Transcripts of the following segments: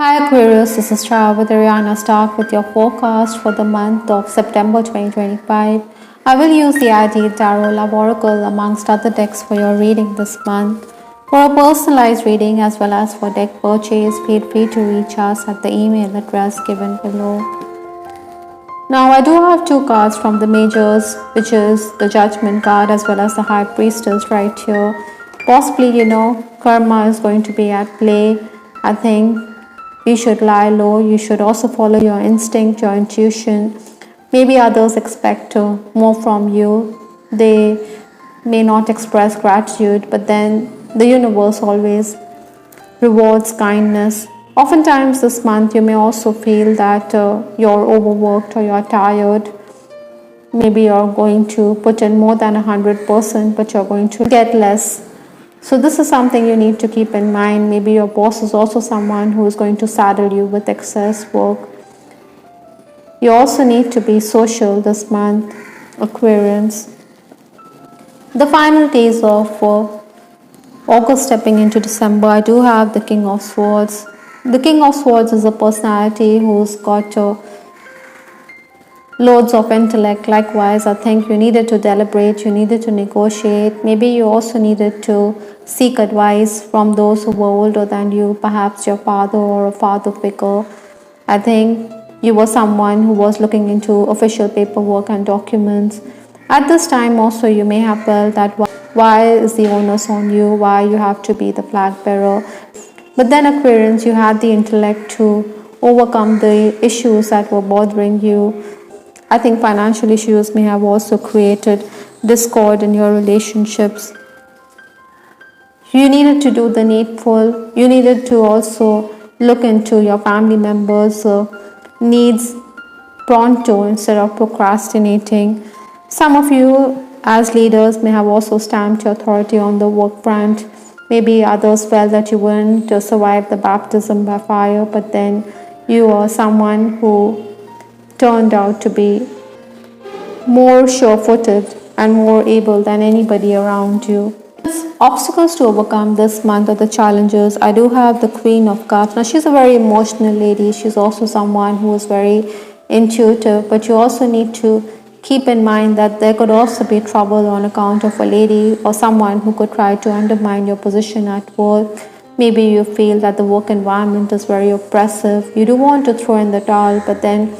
Hi Aquarius, this is Shah with Ariana Stark with your forecast for the month of September 2025. I will use the Ideal Tarot Love Oracle amongst other decks for your reading this month. For a personalized reading as well as for deck purchase, feel free to reach us at the email address given below. Now I do have two cards from the majors, which is the Judgment card as well as the High Priestess right here. Possibly, karma is going to be at play. I think you should lie low. You should also follow your instinct, your intuition. Maybe others expect more from you. They may not express gratitude, but then the universe always rewards kindness. Oftentimes this month you may also feel that you're overworked or you're tired. Maybe you're going to put in more than 100%, but you're going to get less. So this is something you need to keep in mind. Maybe your boss is also someone who is going to saddle you with excess work. You also need to be social this month, Aquarians. The final days of August stepping into December, I do have the King of Swords. The King of Swords is a personality who's got loads of intellect. Likewise, I think you needed to deliberate, you needed to negotiate. Maybe you also needed to seek advice from those who were older than you, perhaps your father or a father figure. I think you were someone who was looking into official paperwork and documents. At this time also you may have felt that why is the onus on you, why you have to be the flag bearer. But then Aquarians, you had the intellect to overcome the issues that were bothering you. I think financial issues may have also created discord in your relationships. You needed to do the needful. You needed to also look into your family members' needs pronto instead of procrastinating. Some of you as leaders may have also stamped your authority on the work front. Maybe others felt that you wouldn't survive the baptism by fire, but then you are someone who turned out to be more sure-footed and more able than anybody around you. Obstacles to overcome this month are the challenges. I do have the Queen of Cups. Now she's a very emotional lady. She's also someone who is very intuitive, but you also need to keep in mind that there could also be trouble on account of a lady or someone who could try to undermine your position at work. Maybe you feel that the work environment is very oppressive. You do want to throw in the towel, but then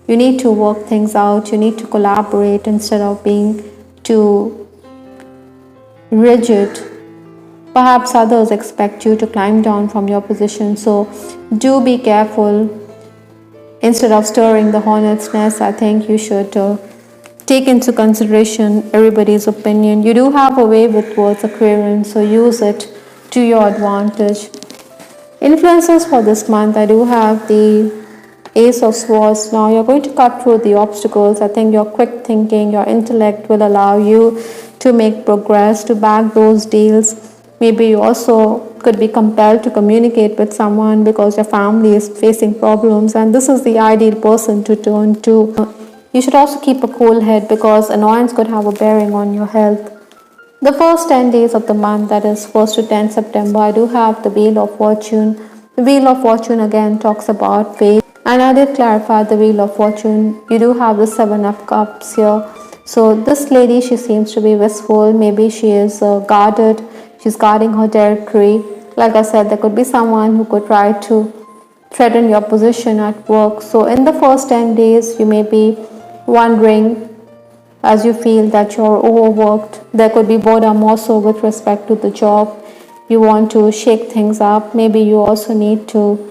you need to work things out. You need to collaborate instead of being too rigid. Perhaps others expect you to climb down from your position, so do be careful. Instead of stirring the hornet's nest, I think you should take into consideration everybody's opinion. You do have a way with words, Aquarian, so use it to your advantage. Influences for this month, I do have the Ace of Swords. Now you're going to cut through the obstacles. I think your quick thinking, your intellect will allow you to make progress, to back those deals. Maybe you also could be compelled to communicate with someone because your family is facing problems and this is the ideal person to turn to. You should also keep a cool head because annoyance could have a bearing on your health. The first 10 days of the month, that is 1st to 10th September, I do have the Wheel of Fortune. The Wheel of Fortune again talks about fate. And I did clarify the Wheel of Fortune. You do have the 7 of Cups here. So this lady, she seems to be wistful. Maybe she is guarded. She's guarding her territory. Like I said, there could be someone who could try to threaten your position at work. So in the first 10 days, you may be wondering as you feel that you're overworked. There could be boredom also with respect to the job. You want to shake things up. Maybe you also need to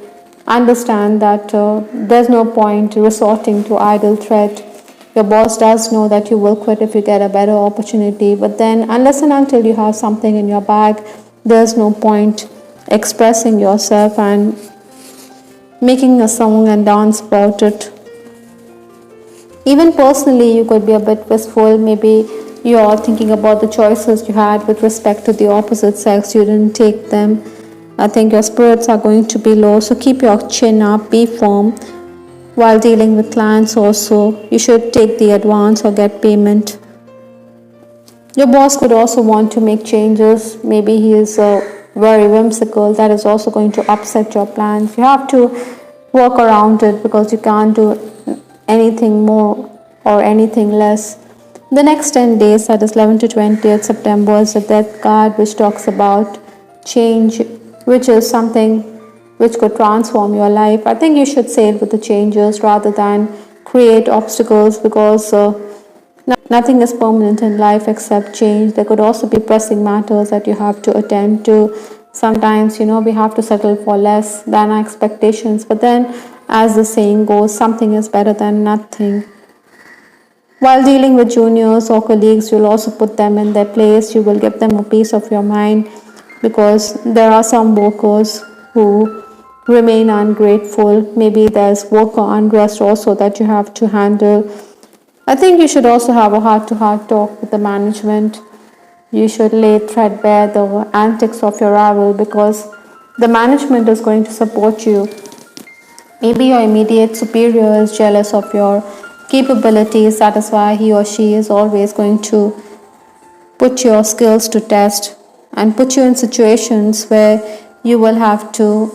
understand that there's no point resorting to idle threat. Your boss does know that you will quit if you get a better opportunity, but then unless and until you have something in your bag, there's no point expressing yourself and making a song and dance about it. Even personally, you could be a bit wistful. Maybe you're thinking about the choices you had with respect to the opposite sex. You didn't take them. I think your spirits are going to be low, so keep your chin up, be firm. While dealing with clients also, you should take the advance or get payment. Your boss could also want to make changes. Maybe he is very whimsical, that is also going to upset your plans. You have to work around it because you can't do anything more or anything less. The next 10 days, that is 11 to 20th September, is the Death card, which talks about change, which is something which could transform your life. I think you should sail with the changes rather than create obstacles, because nothing is permanent in life except change. There could also be pressing matters that you have to attend to. Sometimes, we have to settle for less than our expectations, but then, as the saying goes, something is better than nothing. While dealing with juniors or colleagues, you'll also put them in their place. You will give them a piece of your mind, because there are some workers who remain ungrateful.Maybe there's worker unrest also that you have to handle. I think you should also have a heart-to-heart talk with the management. You should lay threadbare the antics of your rival, because the management is going to support you. Maybe your immediate superior is jealous of your capabilities. That is why he or she is always going to put your skills to test and put you in situations where you will have to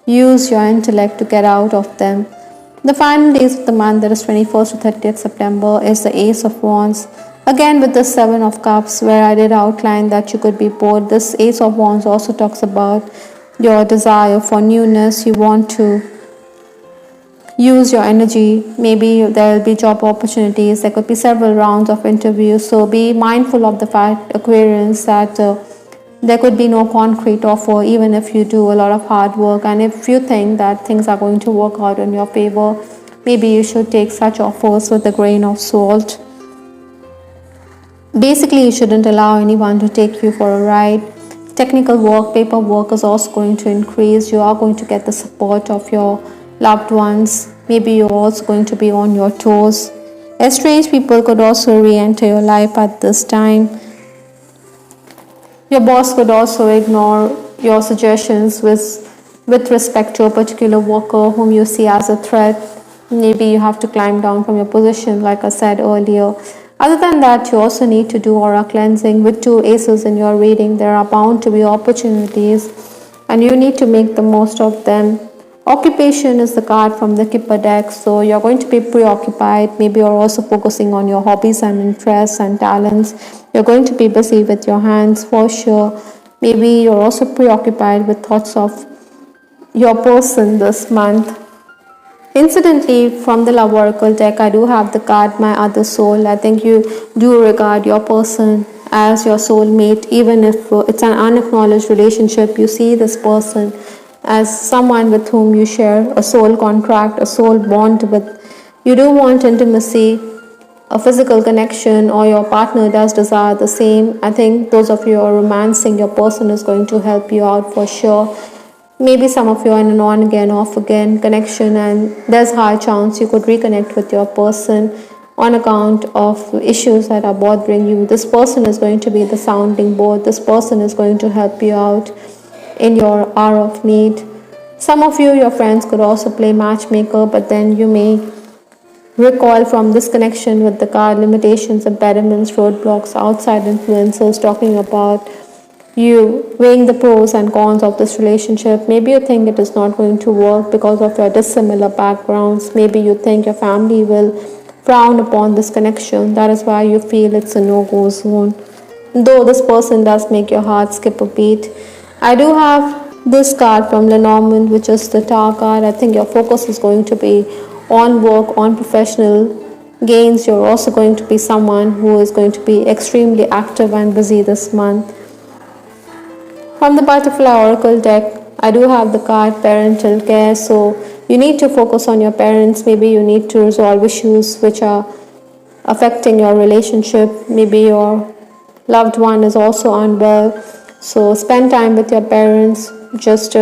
use your intellect to get out of them. The final days of the month, that is 21st to 30th September, is the Ace of Wands. Again with the Seven of Cups, where I did outline that you could be bored. This Ace of Wands also talks about your desire for newness. You want to use your energy. Maybe there will be job opportunities. There could be several rounds of interviews. So be mindful of the fact, Aquarians, that there could be no concrete offer even if you do a lot of hard work. And if you think that things are going to work out in your favor, maybe you should take such offers with a grain of salt. Basically, you shouldn't allow anyone to take you for a ride. Technical work, paperwork is also going to increase. You are going to get the support of your loved ones. Maybe you're also going to be on your toes. Estranged people could also re-enter your life at this time. Your boss could also ignore your suggestions with respect to a particular worker whom you see as a threat. Maybe you have to climb down from your position, like I said earlier. Other than that, you also need to do aura cleansing. With 2 aces in your reading, there are bound to be opportunities and you need to make the most of them. Occupation is the card from the Kipper deck, so you're going to be preoccupied. Maybe you're also focusing on your hobbies and interests and talents. You're going to be busy with your hands for sure. Maybe you're also preoccupied with thoughts of your person this month. Incidentally, from the Love Oracle deck, I do have the card My Other Soul. I think you do regard your person as your soulmate. Even if it's an unacknowledged relationship, you see this person as someone with whom you share a soul contract, a soul bond with. You do want intimacy, a physical connection, or your partner does desire the same. I think those of you who are romancing your person is going to help you out for sure. Maybe some of you are in an on again, off again connection, and there's high chance you could reconnect with your person on account of issues that are bothering you. This person is going to be the sounding board. This person is going to help you out in your hour of need. Some of you, your friends, could also play matchmaker, but then you may recoil from this connection with the card limitations, impediments, roadblocks, outside influences, talking about you weighing the pros and cons of this relationship. Maybe you think it is not going to work because of your dissimilar backgrounds. Maybe you think your family will frown upon this connection. That is why you feel it's a no-go zone. Though this person does make your heart skip a beat. I do have this card from Lenormand, which is the Tower card. I think your focus is going to be on work, on professional gains. You're also going to be someone who is going to be extremely active and busy this month. From the Butterfly Oracle deck, I do have the card Parental Care. So you need to focus on your parents. Maybe you need to resolve issues which are affecting your relationship. Maybe your loved one is also unwell. So spend time with your parents, just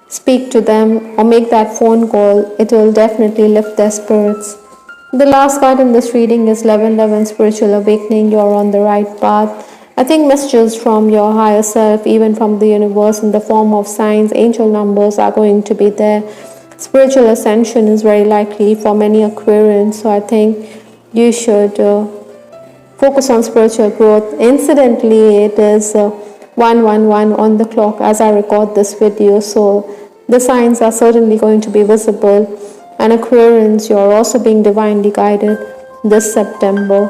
speak to them or make that phone call. It will definitely lift their spirits. The last card in this reading is 1111 Spiritual Awakening. You're on the right path. I think messages from your higher self, even from the universe in the form of signs, angel numbers are going to be there. Spiritual ascension is very likely for many Aquarians. So I think you should focus on spiritual growth. Incidentally, it is 111 on the clock as I record this video. So the signs are certainly going to be visible. And Aquarians, you're also being divinely guided this September.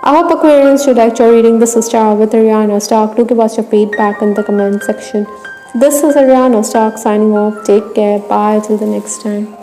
I hope Aquarians you liked your reading. This is Tara with Ariana Stark. Do give us your feedback in the comment section. This is Ariana Stark signing off. Take care. Bye till the next time.